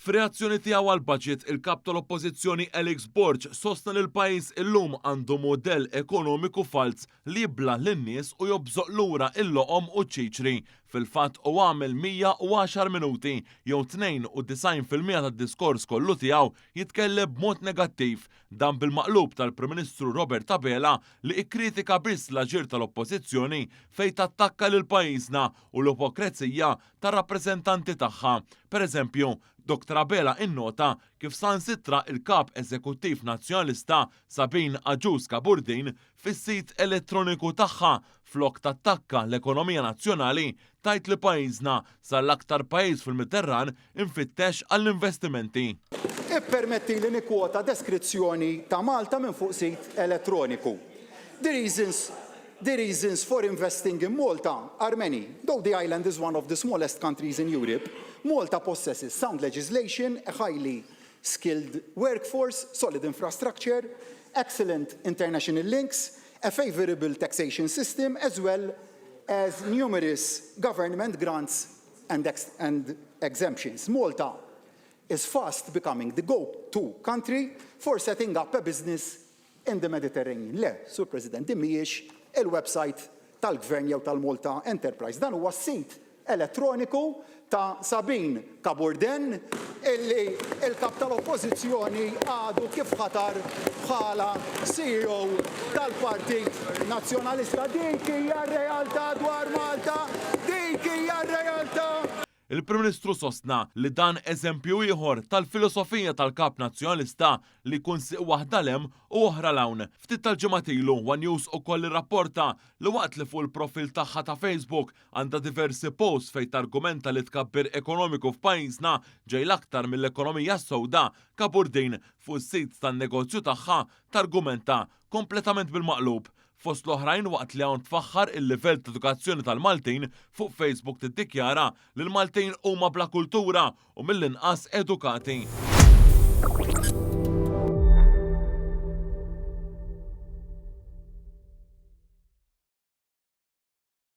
F'reazzjoni tiegħu għall-budget, il-kap tal-Oppożizzjoni Alex Borg sostna li l-pajjiż illum għandu modell ekonomiku fals li jibla lin-nies u jobżoq lura il-loqom u ċ-ċiċri. Fil-fatt u għamel 110 minuti jew 92% tad-diskors kollu tiegħu jitkellem b'mod negattiv, dan bil-maqlub tal-Prim Ministru Robert Abela li ikkritika biss l-aġir tal-Oppożizzjoni fejn tattakka lil pajjiżna u l-ipokrezija tar-rappreżentanti tagħha. Pereżempju, Dr. Abela innota kif sansitra il-kap eżekuttiv nazzjonalista Sabin Aġus Kaburdin fis-sit elettroniku tagħha flok tattakka l-ekonomija nazzjonali tajt li pajjiżna sal-aktar pajjiż fil-Mediterran infittex għall-investimenti. Ippermetti li nikkwota deskrizzjoni ta' Malta minn fuq sit elettroniku. The reasons for investing in Malta are many. Though the island is one of the smallest countries in Europe, Malta possesses sound legislation, a highly skilled workforce, solid infrastructure, excellent international links, a favorable taxation system, as well as numerous government grants and exemptions. Malta is fast becoming the go-to country for setting up a business in the Mediterranean. Le, Sur President, mhijiex il-website tal-Gvern jew tal-Malta Enterprise. Dan huwa sit elettroniku ta' Sabin Kaburdin illi il-kap tal-Oppożizzjoni għadu kif ħatar bħala CEO tal-Partit Nazzjonalista. Dik hija r-realtà dwar Malta, dik hija r-realtà. Il-Prim Ministru sostna li dan eżempju ieħor tal-filosofija tal-kap nazzjonalista li kun siq waħda lem u oħra lawn. Ftit tal-ġimgħat ilu One News ukoll irrapporta li waqt li fuq il-profil tagħha ta' Facebook għandha diversi posts fejn targumenta li tkabbir ekonomiku f'pajjiżna ġej l-aktar mill-ekonomija sewda, Kaburdin fuq is-sit tan-negozju tagħha targumenta kompletament bil-maqlub. Fost l-oħrajn waqt li hawn tfaħħar il-livell ta' edukazzjoni tal-Maltin fuq Facebook tiddikjara li l-Maltin huma bla kultura u mill-inqas edukati.